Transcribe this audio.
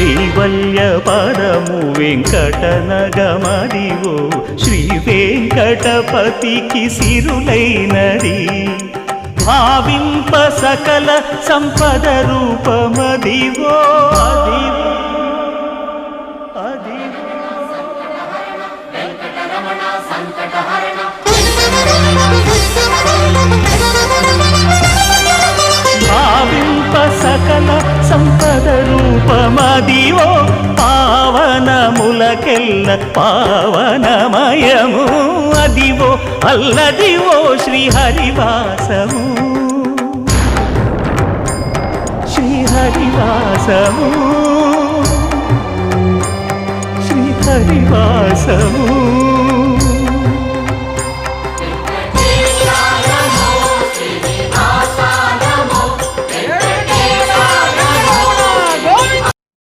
కైవల్య పదము వెంకటనగమదివో శ్రీ వెంకటపతికి సిరులైనది భావింప సకల సంపద రూపమదివో అదివో భావింప సకల సంపద రూపమదివో పావనములకెల్ల పావనమయము అదివో అల్లదివో శ్రీహరివాసము శ్రీహరివాసము శ్రీహరివాసము